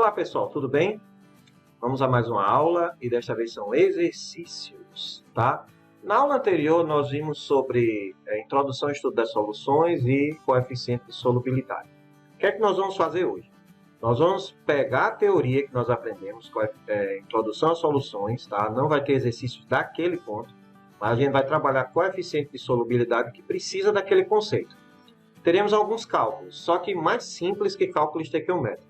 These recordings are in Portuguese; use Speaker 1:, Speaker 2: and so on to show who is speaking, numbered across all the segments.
Speaker 1: Olá pessoal, tudo bem? Vamos a mais uma aula e desta vez são exercícios, tá? Na aula anterior nós vimos sobre introdução ao estudo das soluções e coeficiente de solubilidade. O que é que nós vamos fazer hoje? Nós vamos pegar a teoria que nós aprendemos, introdução às soluções, tá? Não vai ter exercícios daquele ponto, mas a gente vai trabalhar coeficiente de solubilidade que precisa daquele conceito. Teremos alguns cálculos, só que mais simples que cálculo estequiométrico.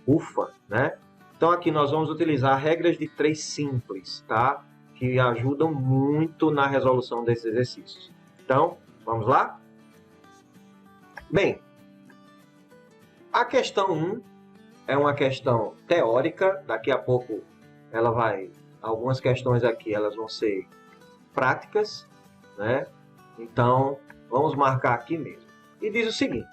Speaker 1: Ufa, né? Então aqui nós vamos utilizar regras de 3 simples, tá? Que ajudam muito na resolução desses exercícios. Então, vamos lá? Bem, a questão 1 é uma questão teórica. Daqui a pouco algumas questões aqui elas vão ser práticas, né? Então, vamos marcar aqui mesmo. E diz o seguinte: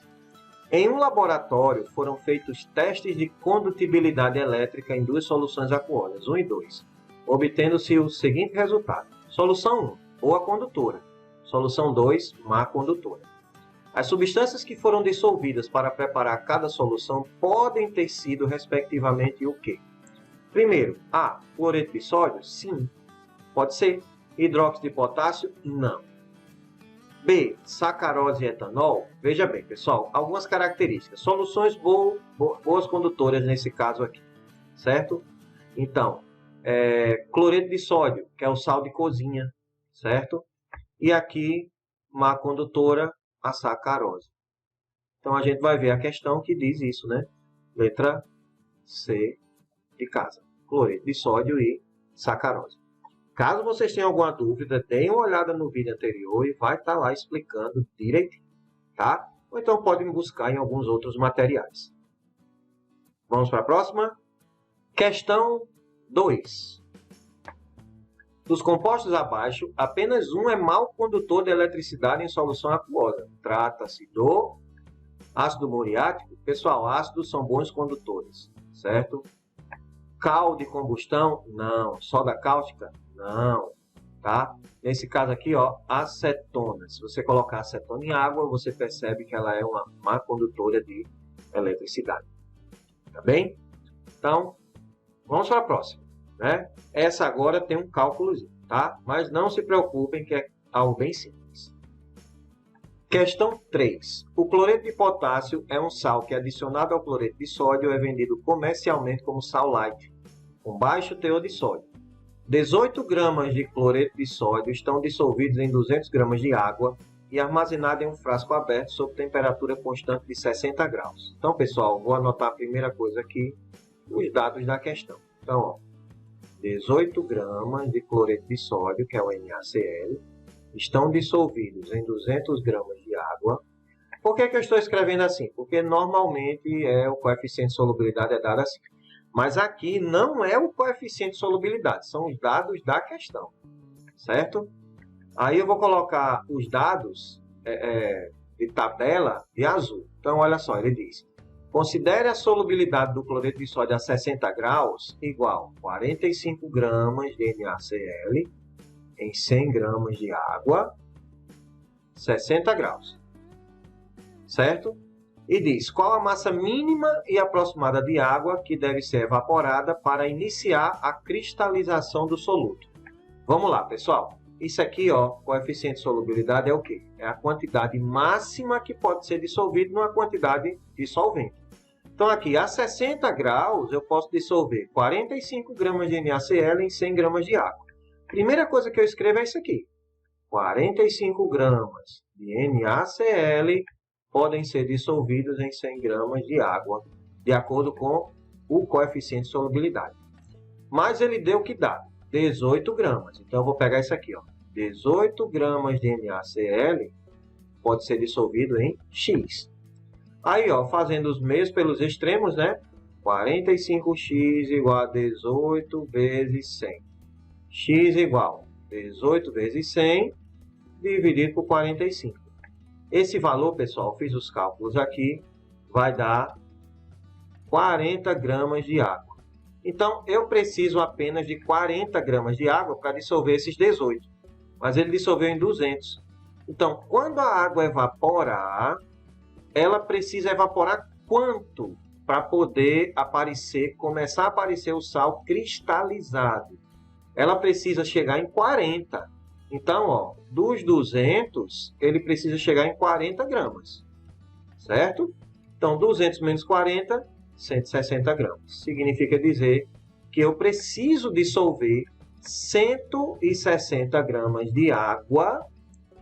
Speaker 1: em um laboratório foram feitos testes de condutibilidade elétrica em duas soluções aquosas, 1 e 2, obtendo-se o seguinte resultado. Solução 1, boa condutora. Solução 2, má condutora. As substâncias que foram dissolvidas para preparar cada solução podem ter sido, respectivamente, o quê? Primeiro, A, cloreto de sódio? Sim. Pode ser. Hidróxido de potássio? Não. B, sacarose e etanol? Veja bem, pessoal, algumas características. Soluções boas condutoras nesse caso aqui, certo? Então, cloreto de sódio, que é o sal de cozinha, certo? E aqui, má condutora, a sacarose. Então, a gente vai ver a questão que diz isso, né? Letra C de casa. Cloreto de sódio e sacarose. Caso vocês tenham alguma dúvida, deem uma olhada no vídeo anterior e vai estar lá explicando direitinho, tá? Ou então podem buscar em alguns outros materiais. Vamos para a próxima? Questão 2. Dos compostos abaixo, apenas um é mau condutor de eletricidade em solução aquosa. Trata-se do ácido muriático. Pessoal, ácidos são bons condutores, certo? Cal de combustão? Não. Soda cáustica? Não, tá? Nesse caso aqui, ó, acetona. Se você colocar acetona em água, você percebe que ela é uma má condutora de eletricidade. Tá bem? Então, vamos para a próxima, né? Essa agora tem um cálculozinho, tá? Mas não se preocupem que é algo bem simples. Questão 3. O cloreto de potássio é um sal que, adicionado ao cloreto de sódio, é vendido comercialmente como sal light, com baixo teor de sódio. 18 gramas de cloreto de sódio estão dissolvidos em 200 gramas de água e armazenados em um frasco aberto sob temperatura constante de 60 graus. Então, pessoal, vou anotar a primeira coisa aqui, os dados da questão. Então, ó, 18 gramas de cloreto de sódio, que é o NaCl, estão dissolvidos em 200 gramas de água. Por que eu estou escrevendo assim? Porque normalmente o coeficiente de solubilidade é dado assim. Mas aqui não é o coeficiente de solubilidade, são os dados da questão, certo? Aí eu vou colocar os dados de tabela de azul. Então, olha só, ele diz: considere a solubilidade do cloreto de sódio a 60 graus igual 45 gramas de NaCl em 100 gramas de água, 60 graus, certo? E diz qual a massa mínima e aproximada de água que deve ser evaporada para iniciar a cristalização do soluto. Vamos lá, pessoal. Isso aqui, ó, coeficiente de solubilidade é o quê? É a quantidade máxima que pode ser dissolvida numa quantidade de solvente. Então, aqui, a 60 graus, eu posso dissolver 45 gramas de NaCl em 100 gramas de água. Primeira coisa que eu escrevo é isso aqui. 45 gramas de NaCl podem ser dissolvidos em 100 gramas de água, de acordo com o coeficiente de solubilidade. Mas ele deu que dá? 18 gramas. Então, eu vou pegar isso aqui, ó. 18 gramas de NaCl pode ser dissolvido em X. Aí, ó, fazendo os meios pelos extremos, né? 45x igual a 18 vezes 100. X igual a 18 vezes 100 dividido por 45. Esse valor, pessoal, fiz os cálculos aqui, vai dar 40 gramas de água. Então, eu preciso apenas de 40 gramas de água para dissolver esses 18. Mas ele dissolveu em 200. Então, quando a água evaporar, ela precisa evaporar quanto? para poder começar a aparecer o sal cristalizado. Ela precisa chegar em 40. Então, ó, dos 200, ele precisa chegar em 40 gramas, certo? Então, 200 menos 40, 160 gramas. Significa dizer que eu preciso dissolver 160 gramas de água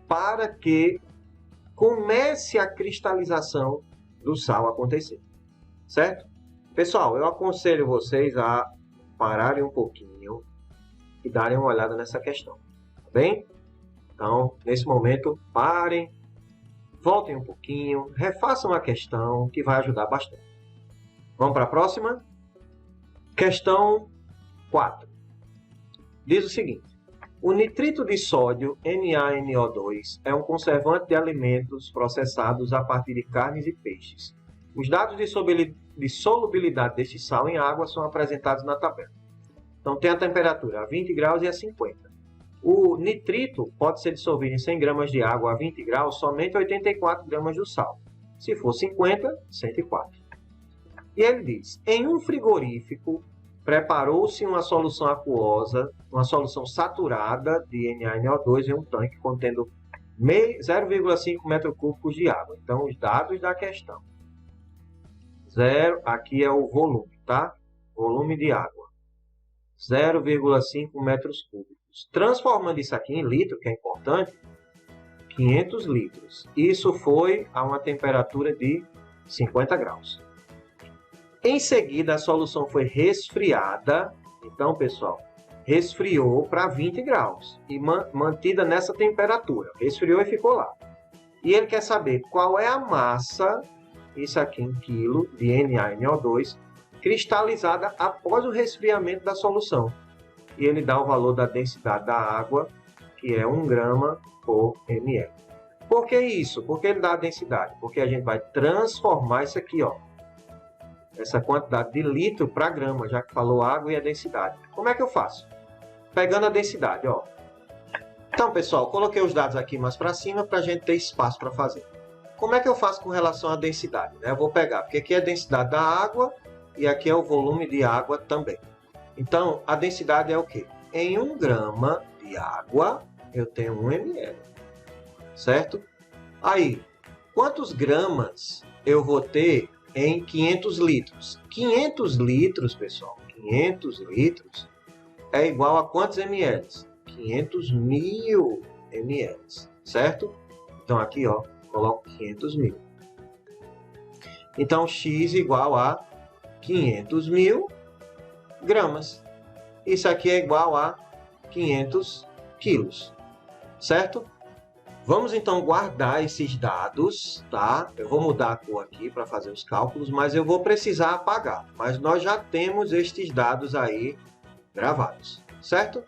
Speaker 1: para que comece a cristalização do sal acontecer, certo? Pessoal, eu aconselho vocês a pararem um pouquinho e darem uma olhada nessa questão, tá bem? Então, nesse momento, parem, voltem um pouquinho, refaçam a questão que vai ajudar bastante. Vamos para a próxima? Questão 4. Diz o seguinte: o nitrito de sódio, NaNO2, é um conservante de alimentos processados a partir de carnes e peixes. Os dados de solubilidade deste sal em água são apresentados na tabela. Então, tem a temperatura a 20 graus e a 50. O nitrito pode ser dissolvido em 100 gramas de água a 20 graus somente 84 gramas do sal. Se for 50, 104. E ele diz: em um frigorífico, preparou-se uma solução aquosa, uma solução saturada de NaNO2 em um tanque contendo 0,5 metros cúbicos de água. Então, os dados da questão. Aqui é o volume, tá? Volume de água. 0,5 metros cúbicos. Transformando isso aqui em litro, que é importante, 500 litros. Isso foi a uma temperatura de 50 graus. Em seguida, a solução foi resfriada. Então, pessoal, resfriou para 20 graus e mantida nessa temperatura. Resfriou e ficou lá. E ele quer saber qual é a massa, isso aqui em quilo, de NaNO2, cristalizada após o resfriamento da solução. E ele dá o valor da densidade da água, que é 1 grama por ml. Por que isso? Por que ele dá a densidade? Porque a gente vai transformar isso aqui, ó, essa quantidade de litro para grama, já que falou água e a densidade. Como é que eu faço? Pegando a densidade, ó. Então, pessoal, coloquei os dados aqui mais para cima para a gente ter espaço para fazer. Como é que eu faço com relação à densidade? Eu vou pegar, porque aqui é a densidade da água e aqui é o volume de água também. Então, a densidade é o quê? Em 1 grama de água, eu tenho 1 ml, certo? Aí, quantos gramas eu vou ter em 500 litros? 500 litros, pessoal, 500 litros é igual a quantos ml? 500 mil ml, certo? Então, aqui, ó, coloco 500 mil. Então, X igual a 500 mil gramas. Isso aqui é igual a 500 quilos, certo? Vamos então guardar esses dados, tá? Eu vou mudar a cor aqui para fazer os cálculos, mas eu vou precisar apagar. Mas nós já temos estes dados aí gravados, certo?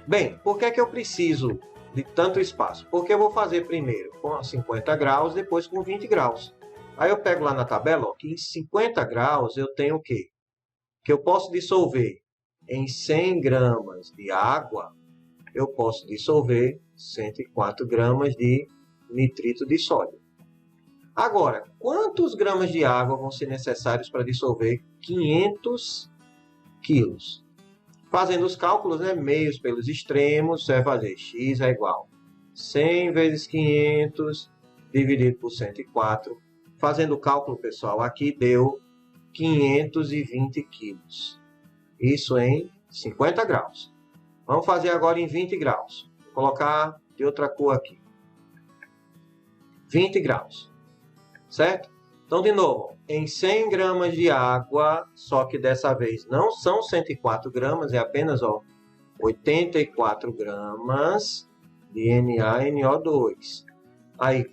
Speaker 1: Bem, por que é que eu preciso de tanto espaço? Porque eu vou fazer primeiro com 50 graus, depois com 20 graus. Aí eu pego lá na tabela, ó, que em 50 graus eu tenho o quê? Que eu posso dissolver em 100 gramas de água, eu posso dissolver 104 gramas de nitrito de sódio. Agora, quantos gramas de água vão ser necessários para dissolver 500 quilos? Fazendo os cálculos, né, meios pelos extremos, você vai fazer x é igual a 100 vezes 500 dividido por 104. Fazendo o cálculo, pessoal, aqui deu 520 quilos. Isso em 50 graus. Vamos fazer agora em 20 graus. Vou colocar de outra cor aqui. 20 graus. Certo? Então, de novo, em 100 gramas de água, só que dessa vez não são 104 gramas, é apenas, ó, 84 gramas de NaNO2. Aí,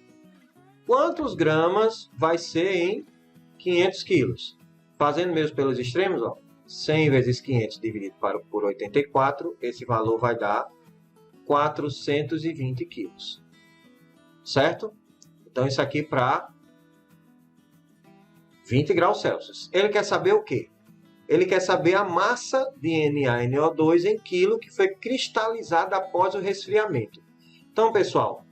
Speaker 1: quantos gramas vai ser em 500 quilos? Fazendo mesmo pelos extremos, ó, 100 vezes 500 dividido por 84, esse valor vai dar 420 quilos. Certo? Então, isso aqui para 20 graus Celsius. Ele quer saber o quê? Ele quer saber a massa de NaNO2 em quilo que foi cristalizada após o resfriamento. Então, pessoal,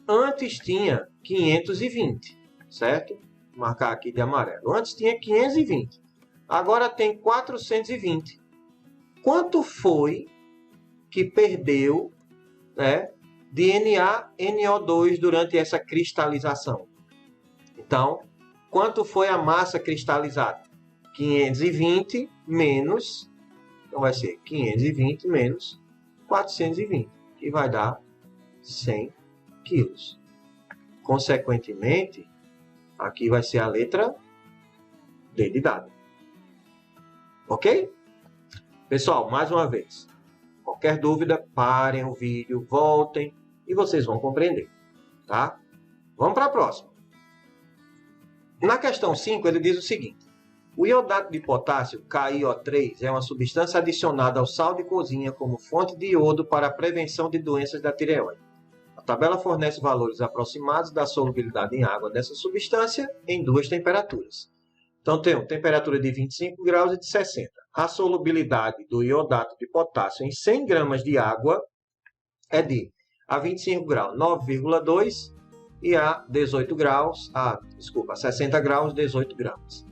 Speaker 1: antes tinha 520, certo? Vou marcar aqui de amarelo. Antes tinha 520. Agora tem 420. Quanto foi que perdeu, né, de NaNO2 durante essa cristalização? Então, quanto foi a massa cristalizada? 520 menos, então vai ser 520 menos 420, que vai dar 100 quilos. Consequentemente, aqui vai ser a letra D de dado. Ok? Pessoal, mais uma vez, qualquer dúvida, parem o vídeo, voltem e vocês vão compreender. Tá? Vamos para a próxima. Na questão 5, ele diz o seguinte. O iodato de potássio, KiO3, é uma substância adicionada ao sal de cozinha como fonte de iodo para a prevenção de doenças da tireoide. A tabela fornece valores aproximados da solubilidade em água dessa substância em duas temperaturas. Então, temos temperatura de 25 graus e de 60. A solubilidade do iodato de potássio em 100 gramas de água é de a 25 graus 9,2 e a 60 graus 18 gramas.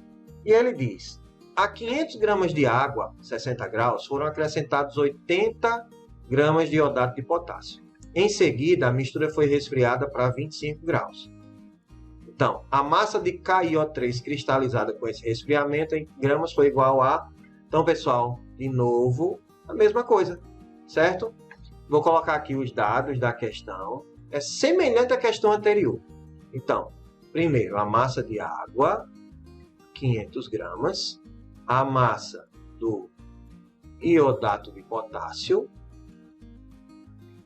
Speaker 1: E ele diz, a 500 gramas de água, 60 graus, foram acrescentados 80 gramas de iodato de potássio. Em seguida, a mistura foi resfriada para 25 graus. Então, a massa de KiO3 cristalizada com esse resfriamento em gramas foi igual a... Então, pessoal, de novo, a mesma coisa, certo? Vou colocar aqui os dados da questão. É semelhante à questão anterior. Então, primeiro, a massa de água, 500 gramas. A massa do iodato de potássio,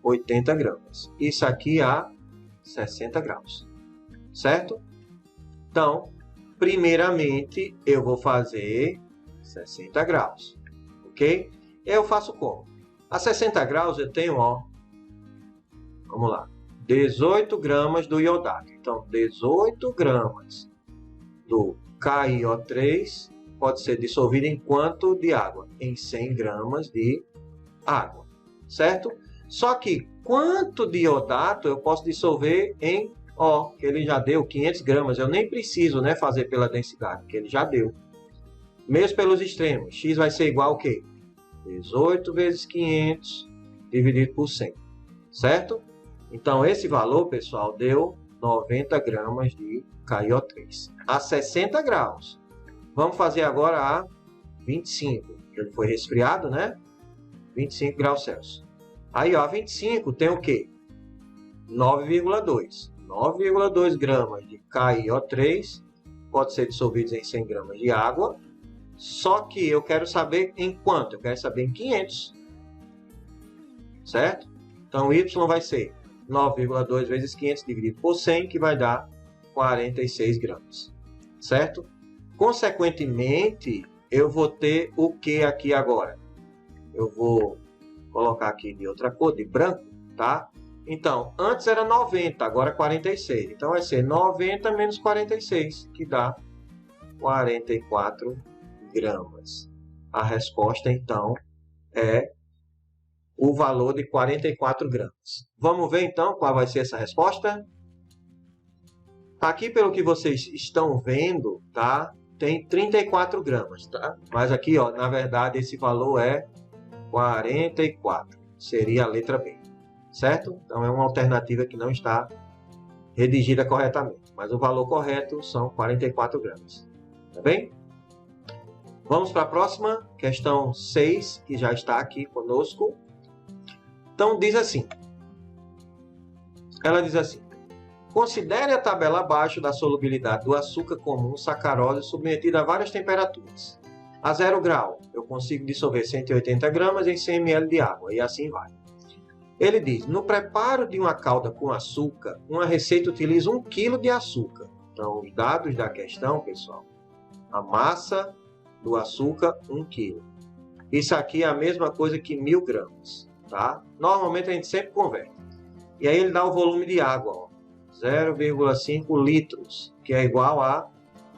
Speaker 1: 80 gramas. Isso aqui a 60 graus. Certo? Então, primeiramente, eu vou fazer 60 graus. Ok? Eu faço como? A 60 graus eu tenho, ó, vamos lá, 18 gramas do iodato. Então, 18 gramas do KiO3 pode ser dissolvido em quanto de água? Em 100 gramas de água. Certo? Só que quanto de iodato eu posso dissolver em... Ó, que ele já deu 500 gramas. Eu nem preciso, né, fazer pela densidade, que ele já deu. Mesmo pelos extremos. X vai ser igual ao quê? 18 vezes 500 dividido por 100. Certo? Então, esse valor, pessoal, deu 90 gramas de KiO3. A 60 graus. Vamos fazer agora a 25. Ele foi resfriado, né? 25 graus Celsius. Aí, ó, a 25 tem o quê? 9,2. 9,2 gramas de KiO3 pode ser dissolvidos em 100 gramas de água. Só que eu quero saber em quanto? Eu quero saber em 500. Certo? Então, Y vai ser 9,2 vezes 500 dividido por 100, que vai dar 46 gramas. Certo? Consequentemente, eu vou ter o que aqui agora? Eu vou colocar aqui de outra cor, de branco, tá? Então, antes era 90, agora 46. Então, vai ser 90 menos 46, que dá 44 gramas. A resposta, então, é o valor de 44 gramas. Vamos ver, então, qual vai ser essa resposta? Aqui, pelo que vocês estão vendo, tá? Tem 34 gramas, tá? Mas aqui, ó, na verdade, esse valor é 44. Seria a letra B. Certo? Então, é uma alternativa que não está redigida corretamente. Mas o valor correto são 44 gramas. Tá bem? Vamos para a próxima, questão 6, que já está aqui conosco. Então, diz assim. Ela diz assim. Considere a tabela abaixo da solubilidade do açúcar comum sacarose submetida a várias temperaturas. A 0 grau, eu consigo dissolver 180 gramas em 100 ml de água. E assim vai. Ele diz, no preparo de uma calda com açúcar, uma receita utiliza 1 kg de açúcar. Então, os dados da questão, pessoal, a massa do açúcar, 1 kg. Isso aqui é a mesma coisa que 1000 gramas, tá? Normalmente a gente sempre converte. E aí ele dá o volume de água, ó, 0,5 litros, que é igual a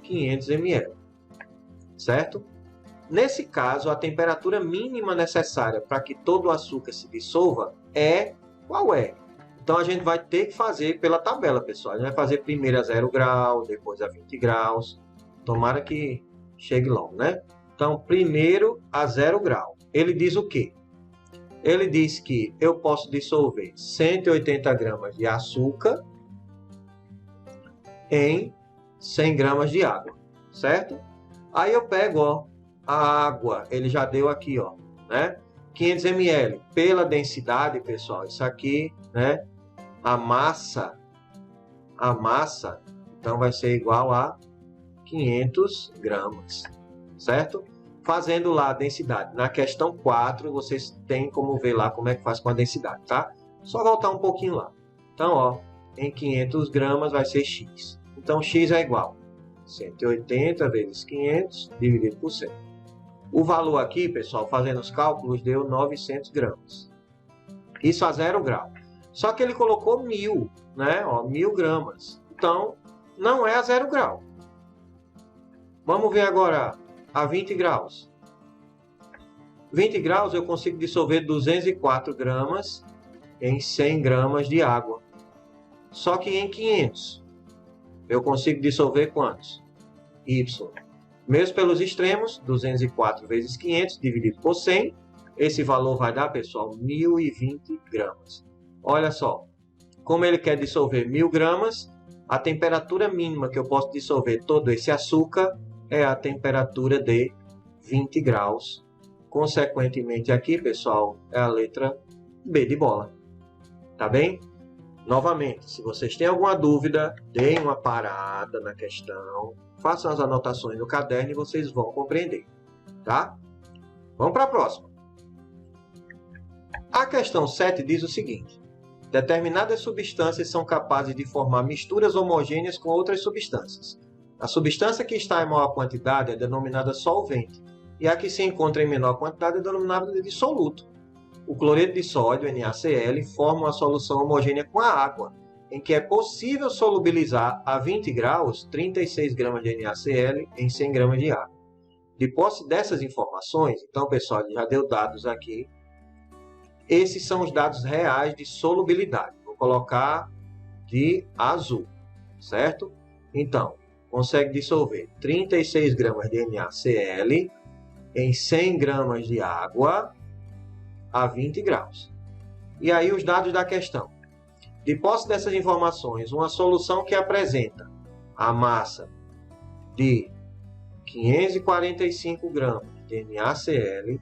Speaker 1: 500 ml, certo? Nesse caso, a temperatura mínima necessária para que todo o açúcar se dissolva é... Qual é? Então a gente vai ter que fazer pela tabela, pessoal. A gente vai fazer primeiro a 0 grau, depois a 20 graus. Tomara que chegue logo, né? Então, primeiro a 0 grau. Ele diz o quê? Ele diz que eu posso dissolver 180 gramas de açúcar em 100 gramas de água, certo? Aí eu pego, ó, a água, ele já deu aqui, ó, né? 500 ml. Pela densidade, pessoal, isso aqui, né? A massa, então vai ser igual a 500 gramas, certo? Fazendo lá a densidade. Na questão 4, vocês têm como ver lá como é que faz com a densidade, tá? Só voltar um pouquinho lá. Então, ó, em 500 gramas vai ser X. Então, X é igual a 180 vezes 500 dividido por 100. O valor aqui, pessoal, fazendo os cálculos, deu 900 gramas. Isso a 0 grau. Só que ele colocou 1000, né? Ó, 1000 gramas. Então, não é a 0 grau. Vamos ver agora a 20 graus. 20 graus eu consigo dissolver 204 gramas em 100 gramas de água. Só que em 500 eu consigo dissolver quantos? Y. Mesmo pelos extremos, 204 vezes 500 dividido por 100. Esse valor vai dar, pessoal, 1020 gramas. Olha só, como ele quer dissolver 1000 gramas, a temperatura mínima que eu posso dissolver todo esse açúcar é a temperatura de 20 graus. Consequentemente aqui, pessoal, é a letra B de bola. Tá bem? Novamente, se vocês têm alguma dúvida, deem uma parada na questão, façam as anotações no caderno e vocês vão compreender. Tá? Vamos para a próxima. A questão 7 diz o seguinte: determinadas substâncias são capazes de formar misturas homogêneas com outras substâncias. A substância que está em maior quantidade é denominada solvente, e a que se encontra em menor quantidade é denominada de dissoluto. O cloreto de sódio, NaCl, forma uma solução homogênea com a água, em que é possível solubilizar a 20 graus 36 gramas de NaCl em 100 gramas de água. De posse dessas informações, então, pessoal, já deu dados aqui. Esses são os dados reais de solubilidade. Vou colocar de azul, certo? Então, consegue dissolver 36 gramas de NaCl em 100 gramas de água a 20 graus. E aí os dados da questão. De posse dessas informações, uma solução que apresenta a massa de 545 gramas de NaCl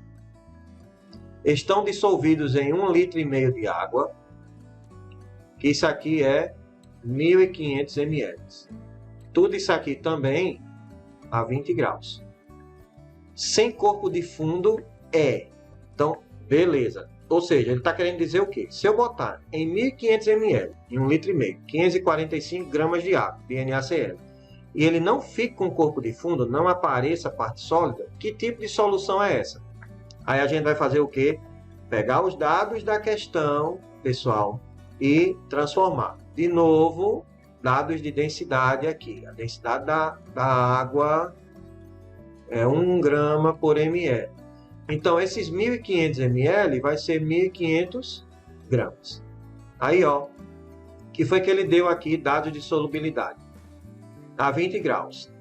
Speaker 1: estão dissolvidos em 1,5 litro de água, que isso aqui é 1.500 ml. Tudo isso aqui também a 20 graus. Sem corpo de fundo é. Então, beleza. Ou seja, ele está querendo dizer o quê? Se eu botar em 1.500 ml, em 1,5 litro, 545 gramas de água, de NaCl, e ele não fica com corpo de fundo, não apareça a parte sólida, que tipo de solução é essa? Aí a gente vai fazer o quê? Pegar os dados da questão, pessoal, e transformar. De novo, dados de densidade aqui. A densidade da água é 1 grama por ml. Então, esses 1.500 ml vai ser 1.500 gramas. Aí, ó, que foi que ele deu aqui, dados de solubilidade. A 20 graus.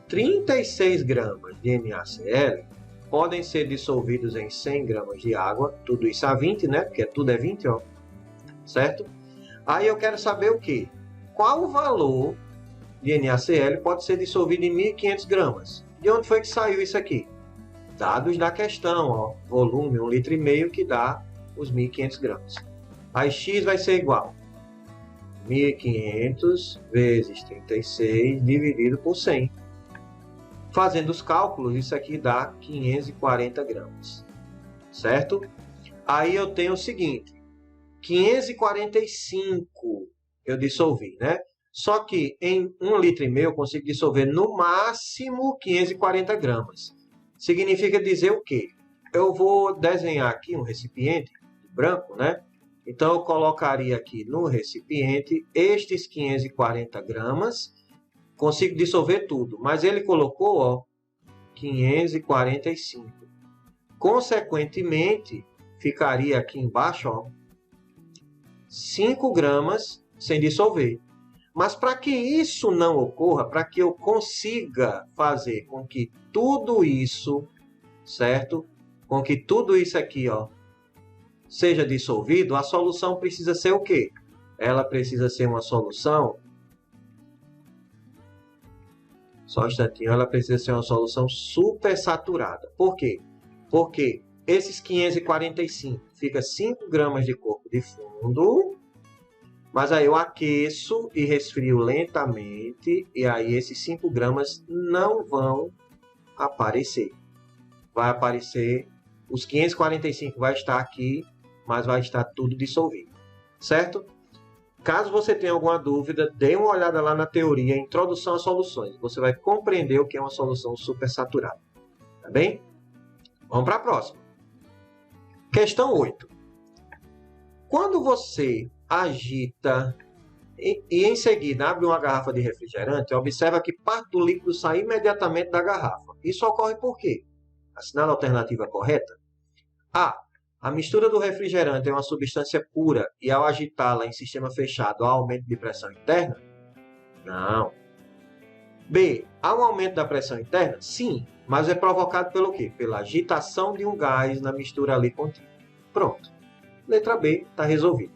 Speaker 1: 36 gramas de NaCl podem ser dissolvidos em 100 gramas de água. Tudo isso a 20, né? Porque tudo é 20, ó. Certo? Aí eu quero saber o quê? Qual o valor de NaCl pode ser dissolvido em 1.500 gramas? De onde foi que saiu isso aqui? Dados da questão, ó, volume 1,5 litro, que dá os 1.500 gramas. Aí X vai ser igual a 1.500 vezes 36 dividido por 100. Fazendo os cálculos, isso aqui dá 540 gramas. Certo? Aí eu tenho o seguinte, 545 eu dissolvi, né? Só que em 1,5 litro eu consigo dissolver no máximo 540 gramas. Significa dizer o quê? Eu vou desenhar aqui um recipiente branco, né? Então, eu colocaria aqui no recipiente estes 540 gramas. Consigo dissolver tudo, mas ele colocou, ó, 545. Consequentemente, ficaria aqui embaixo, ó, 5 gramas sem dissolver. Mas para que isso não ocorra, para que eu consiga fazer com que tudo isso, certo? Com que tudo isso aqui, ó, seja dissolvido, a solução precisa ser o quê? Ela precisa ser uma solução... Só um instantinho, ela precisa ser uma solução supersaturada. Por quê? Porque esses 545 fica 5 gramas de corpo de fundo, mas aí eu aqueço e resfrio lentamente, e aí esses 5 gramas não vão aparecer. Vai aparecer, os 545 vai estar aqui, mas vai estar tudo dissolvido, certo? Caso você tenha alguma dúvida, dê uma olhada lá na teoria, Introdução a Soluções. Você vai compreender o que é uma solução supersaturada. Tá bem? Vamos para a próxima. Questão 8. Quando você agita e em seguida abre uma garrafa de refrigerante, observa que parte do líquido sai imediatamente da garrafa. Isso ocorre por quê? Assinala a alternativa correta. A mistura do refrigerante é uma substância pura e ao agitá-la em sistema fechado há aumento de pressão interna? Não. B. Há um aumento da pressão interna? Sim, mas é provocado pelo quê? Pela agitação de um gás na mistura ali contida. Pronto. Letra B está resolvida.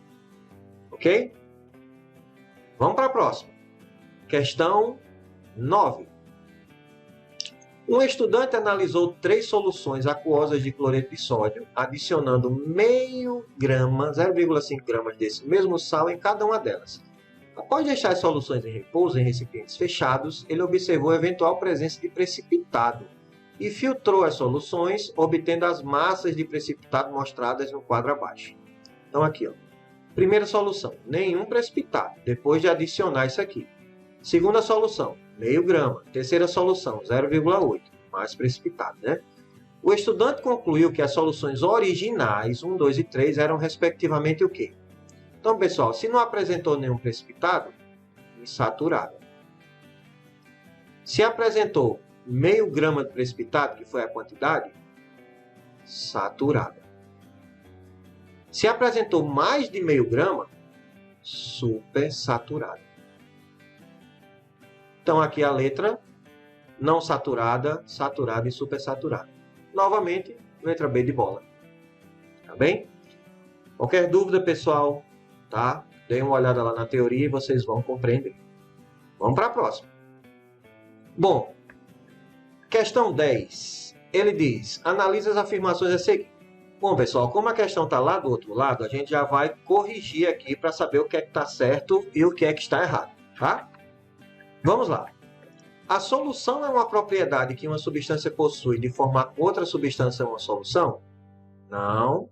Speaker 1: Ok? Vamos para a próxima. Questão 9. Um estudante analisou 3 soluções aquosas de cloreto de sódio, adicionando 0,5 grama, 0,5 gramas desse mesmo sal em cada uma delas. Após deixar as soluções em repouso em recipientes fechados, ele observou a eventual presença de precipitado e filtrou as soluções, obtendo as massas de precipitado mostradas no quadro abaixo. Então aqui, ó. Primeira solução, nenhum precipitado, depois de adicionar isso aqui. Segunda solução, 0,5 grama. Terceira solução, 0,8, mais precipitado, né? O estudante concluiu que as soluções originais, 1, 2 e 3, eram respectivamente o quê? Então, pessoal, se não apresentou nenhum precipitado, insaturada. Se apresentou 0,5 grama de precipitado, que foi a quantidade, saturada. Se apresentou mais de 0,5 grama, supersaturada. Então, aqui a letra não saturada, saturada e supersaturada. Novamente, letra B de bola. Tá bem? Qualquer dúvida, pessoal, tá? Dê uma olhada lá na teoria e vocês vão compreender. Vamos para a próxima. Bom, questão 10. Ele diz, analise as afirmações a seguir. Bom, pessoal, como a questão está lá do outro lado, a gente já vai corrigir aqui para saber o que é que está certo e o que é que está errado, tá? Vamos lá. A solução é uma propriedade que uma substância possui de formar outra substância uma solução? Não.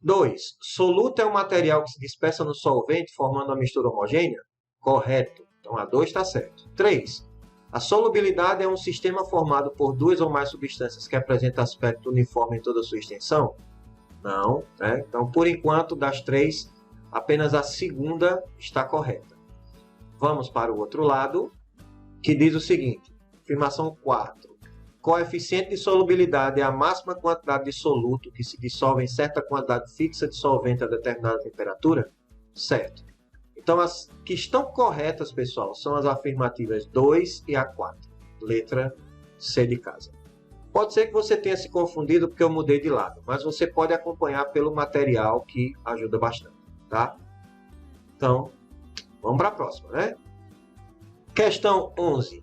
Speaker 1: 2. Soluto é um material que se dispersa no solvente formando uma mistura homogênea? Correto. Então, a 2 está certo. 3. A solubilidade é um sistema formado por 2 ou mais substâncias que apresenta aspecto uniforme em toda a sua extensão? Não. Né? Então, por enquanto, das 3, apenas a segunda está correta. Vamos para o outro lado, que diz o seguinte. Afirmação 4. Coeficiente de solubilidade é a máxima quantidade de soluto que se dissolve em certa quantidade fixa de solvente a determinada temperatura? Certo. Então, as que estão corretas, pessoal, são as afirmativas 2 e a 4. Letra C de casa. Pode ser que você tenha se confundido porque eu mudei de lado, mas você pode acompanhar pelo material que ajuda bastante, tá? Então, vamos para a próxima, né? Questão 11.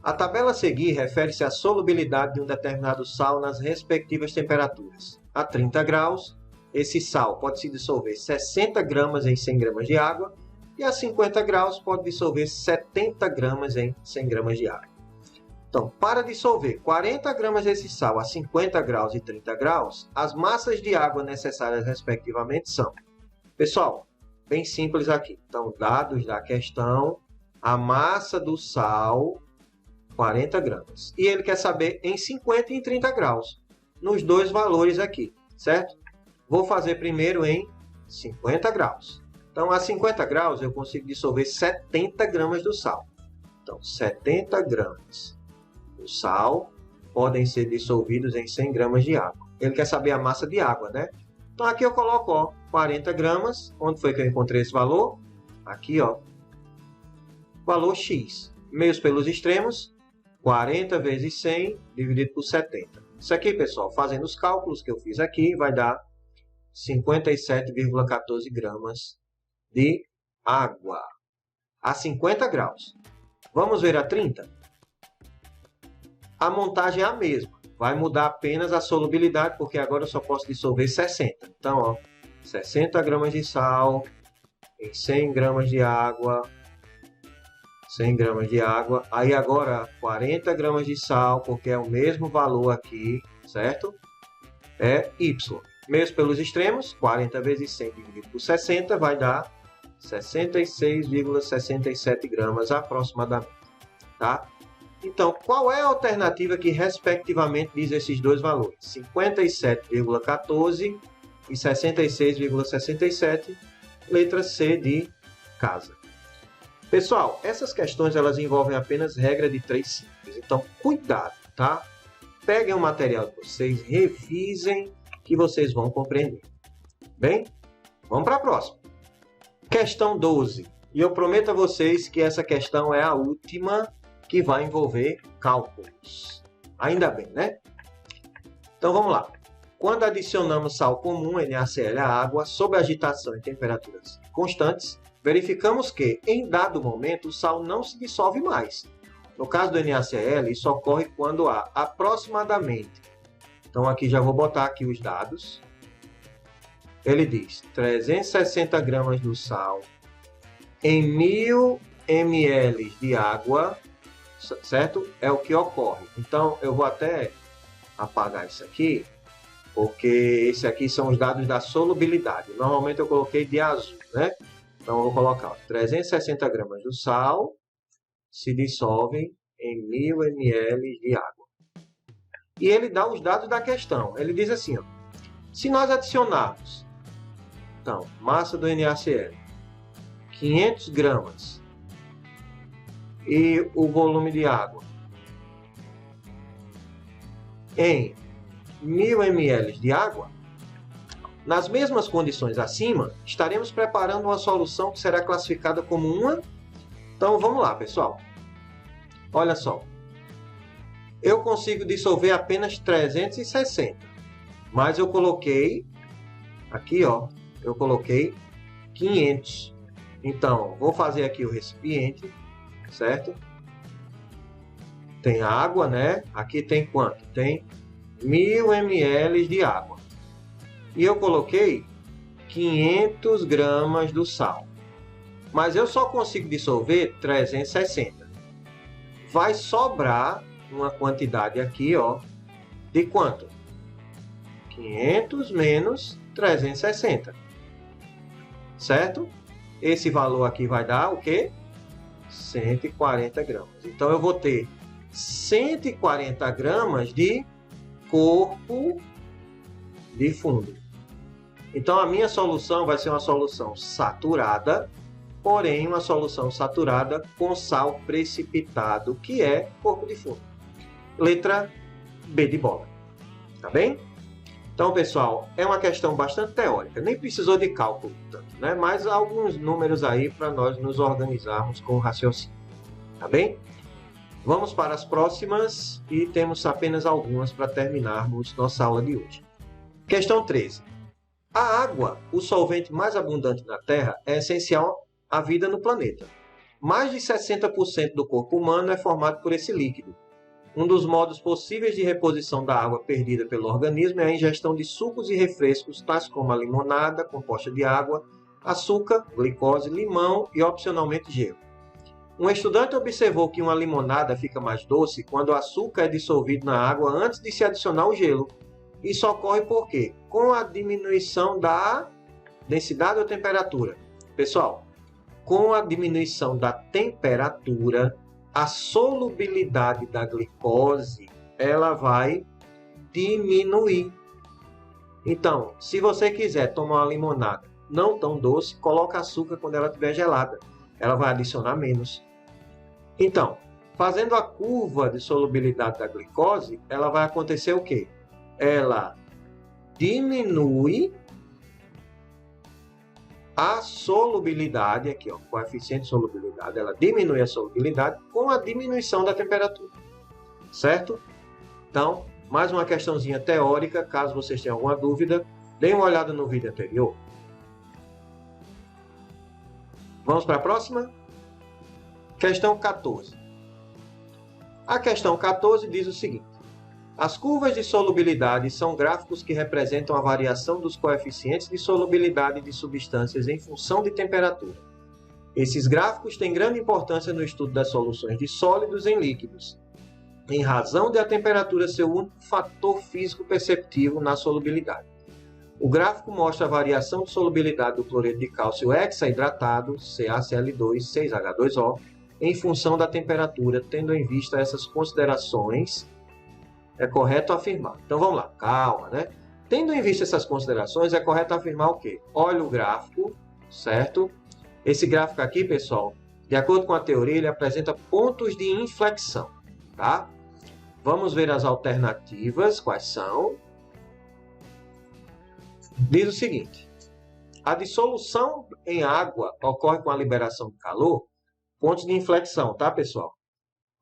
Speaker 1: A tabela a seguir refere-se à solubilidade de um determinado sal nas respectivas temperaturas. A 30 graus, esse sal pode se dissolver 60 gramas em 100 gramas de água e a 50 graus pode dissolver 70 gramas em 100 gramas de água. Então, para dissolver 40 gramas desse sal a 50 graus e 30 graus, as massas de água necessárias respectivamente são... Pessoal, bem simples aqui. Então, dados da questão, a massa do sal, 40 gramas. E ele quer saber em 50 e em 30 graus, nos dois valores aqui, certo? Vou fazer primeiro em 50 graus. Então, a 50 graus eu consigo dissolver 70 gramas do sal. Então, 70 gramas do sal podem ser dissolvidos em 100 gramas de água. Ele quer saber a massa de água, né? Então aqui eu coloco, ó, 40 gramas. Onde foi que eu encontrei esse valor? Aqui, ó. Valor X. Meios pelos extremos, 40 vezes 100 dividido por 70. Isso aqui, pessoal, fazendo os cálculos que eu fiz aqui, vai dar 57,14 gramas de água a 50 graus. Vamos ver a 30? A montagem é a mesma. Vai mudar apenas a solubilidade, porque agora eu só posso dissolver 60. Então, ó, 60 gramas de sal em 100 gramas de água. 100 gramas de água. Aí agora 40 gramas de sal, porque é o mesmo valor aqui, certo? É Y. Meios pelos extremos, 40 vezes 100 dividido por 60 vai dar 66,67 gramas aproximadamente, tá? Então, qual é a alternativa que respectivamente diz esses dois valores? 57,14 e 66,67, letra C de casa. Pessoal, essas questões elas envolvem apenas regra de 3 simples, então cuidado, tá? Peguem o material de vocês, revisem que vocês vão compreender. Bem, vamos para a próxima. Questão 12. E eu prometo a vocês que essa questão é a última que vai envolver cálculos. Ainda bem, né? Então vamos lá. Quando adicionamos sal comum, NaCl, à água, sob agitação em temperaturas constantes, verificamos que, em dado momento, o sal não se dissolve mais. No caso do NaCl, isso ocorre quando há aproximadamente. Então aqui já vou botar aqui os dados. Ele diz 360 gramas do sal em 1000 ml de água, certo? É o que ocorre. Então eu vou até apagar isso aqui, porque esse aqui são os dados da solubilidade. Normalmente eu coloquei de azul, né? Então eu vou colocar, ó, 360 gramas do sal se dissolvem em 1000 ml de água. E ele dá os dados da questão. Ele diz assim, ó, se nós adicionarmos, então, massa do NaCl, 500 gramas e o volume de água em 1000 ml de água, nas mesmas condições acima, estaremos preparando uma solução que será classificada como uma. Então vamos lá, pessoal. Olha só. Eu consigo dissolver apenas 360, mas eu coloquei aqui, ó, eu coloquei 500. Então, vou fazer aqui o recipiente, certo? Tem água, né? Aqui tem quanto? Tem 1000 ml de água. E eu coloquei 500 gramas do sal. Mas eu só consigo dissolver 360. Vai sobrar uma quantidade aqui, ó, de quanto? 500 menos 360. Certo? Esse valor aqui vai dar o quê? 140 gramas. Então eu vou ter 140 gramas de corpo de fundo. Então a minha solução vai ser uma solução saturada, porém uma solução saturada com sal precipitado, que é corpo de fundo. Letra B de bola. Tá bem? Então, pessoal, é uma questão bastante teórica. Nem precisou de cálculo tanto, né? Mas alguns números aí para nós nos organizarmos com o raciocínio. Tá bem? Vamos para as próximas e temos apenas algumas para terminarmos nossa aula de hoje. Questão 13. A água, o solvente mais abundante na Terra, é essencial à vida no planeta. Mais de 60% do corpo humano é formado por esse líquido. Um dos modos possíveis de reposição da água perdida pelo organismo é a ingestão de sucos e refrescos, tais como a limonada, composta de água, açúcar, glicose, limão e, opcionalmente, gelo. Um estudante observou que uma limonada fica mais doce quando o açúcar é dissolvido na água antes de se adicionar o gelo. Isso ocorre por quê? Com a diminuição da densidade ou temperatura. Pessoal, com a diminuição da temperatura, a solubilidade da glicose, ela vai diminuir. Então, se você quiser tomar uma limonada não tão doce, coloca açúcar quando ela estiver gelada. Ela vai adicionar menos. Então, fazendo a curva de solubilidade da glicose, ela vai acontecer o quê? Ela diminui a solubilidade, aqui ó, o coeficiente de solubilidade, ela diminui a solubilidade com a diminuição da temperatura, certo? Então, mais uma questãozinha teórica, caso vocês tenham alguma dúvida, deem uma olhada no vídeo anterior. Vamos para a próxima? Questão 14. A questão 14 diz o seguinte: as curvas de solubilidade são gráficos que representam a variação dos coeficientes de solubilidade de substâncias em função de temperatura. Esses gráficos têm grande importância no estudo das soluções de sólidos em líquidos, em razão de a temperatura ser o único fator físico perceptível na solubilidade. O gráfico mostra a variação de solubilidade do cloreto de cálcio hexaidratado, CaCl2, 6H2O, em função da temperatura, tendo em vista essas considerações. É correto afirmar. Então vamos lá, calma, né? Tendo em vista essas considerações, é correto afirmar o quê? Olha o gráfico, certo? Esse gráfico aqui, pessoal, de acordo com a teoria, ele apresenta pontos de inflexão, tá? Vamos ver as alternativas, quais são. Diz o seguinte: a dissolução em água ocorre com a liberação de calor. Pontos de inflexão, tá, pessoal?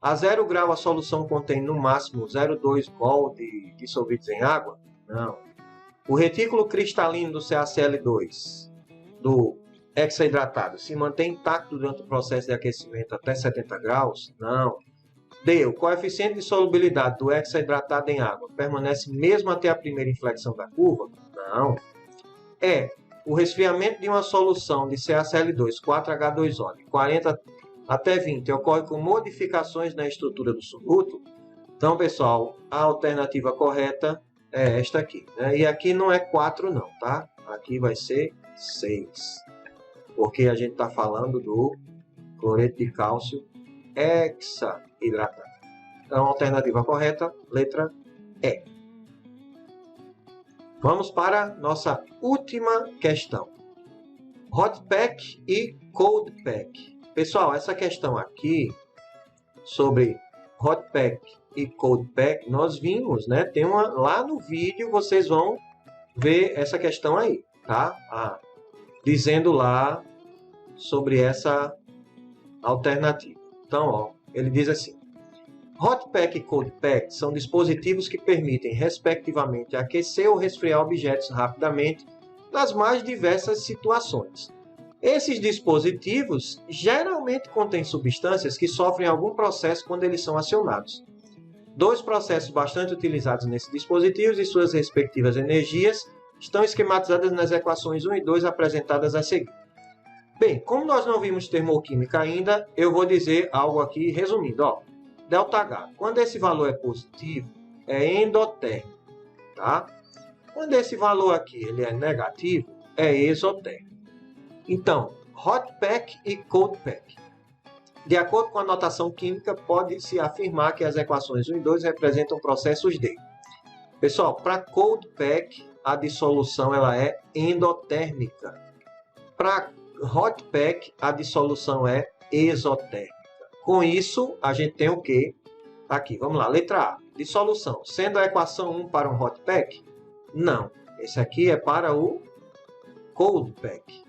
Speaker 1: A 0 grau, a solução contém no máximo 0,2 mol de dissolvidos em água? Não. O retículo cristalino do CaCl2, do hexaidratado, se mantém intacto durante o processo de aquecimento até 70 graus? Não. D. O coeficiente de solubilidade do hexaidratado em água permanece mesmo até a primeira inflexão da curva? Não. E. O resfriamento de uma solução de CaCl2, 4H2O, de 40 até 20, ocorre com modificações na estrutura do soluto? Então, pessoal, a alternativa correta é esta aqui, né? E aqui não é 4 não, tá? Aqui vai ser 6. Porque a gente está falando do cloreto de cálcio hexaidratado. Então, a alternativa correta, letra E. Vamos para nossa última questão. Hot pack e cold pack. Pessoal, essa questão aqui sobre hot pack e cold pack, nós vimos, né? Tem uma lá no vídeo, vocês vão ver essa questão aí, tá? Dizendo lá sobre essa alternativa. Então, ó, ele diz assim: hot pack e cold pack são dispositivos que permitem, respectivamente, aquecer ou resfriar objetos rapidamente nas mais diversas situações. Esses dispositivos geralmente contêm substâncias que sofrem algum processo quando eles são acionados. Dois processos bastante utilizados nesses dispositivos e suas respectivas energias estão esquematizadas nas equações 1 e 2 apresentadas a seguir. Bem, como nós não vimos termoquímica ainda, eu vou dizer algo aqui resumindo. Ó, ΔH, quando esse valor é positivo, é endotérmico, tá? Quando esse valor aqui ele é negativo, é exotérmico. Então, hot pack e cold pack. De acordo com a notação química, pode-se afirmar que as equações 1 e 2 representam processos de. Pessoal, para cold pack, a dissolução ela é endotérmica. Para hot pack, a dissolução é exotérmica. Com isso, a gente tem o quê? Aqui, vamos lá. Letra A, dissolução. Sendo a equação 1 para um hot pack? Não. Esse aqui é para o cold pack.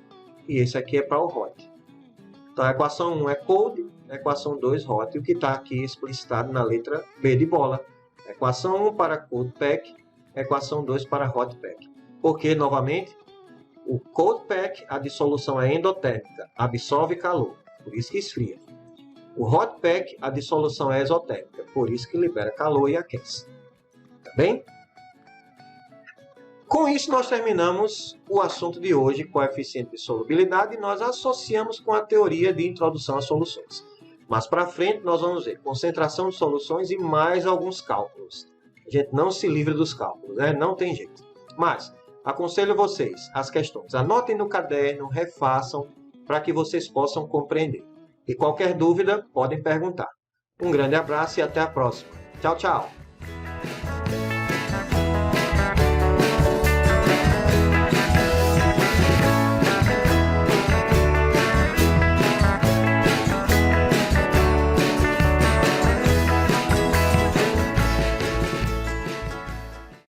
Speaker 1: E esse aqui é para o hot. Então, a equação 1 é cold, a equação 2 hot, e o que está aqui explicitado na letra B de bola. Equação 1 para cold pack, equação 2 para hot pack. Porque, novamente, o cold pack, a dissolução é endotérmica, absorve calor, por isso que esfria. O hot pack, a dissolução é exotérmica, por isso que libera calor e aquece. Tá bem? Com isso, nós terminamos o assunto de hoje, coeficiente de solubilidade, e nós associamos com a teoria de introdução às soluções. Mas para frente, nós vamos ver concentração de soluções e mais alguns cálculos. A gente não se livra dos cálculos, né? Não tem jeito. Mas, aconselho vocês, as questões, anotem no caderno, refaçam, para que vocês possam compreender. E qualquer dúvida, podem perguntar. Um grande abraço e até a próxima. Tchau, tchau!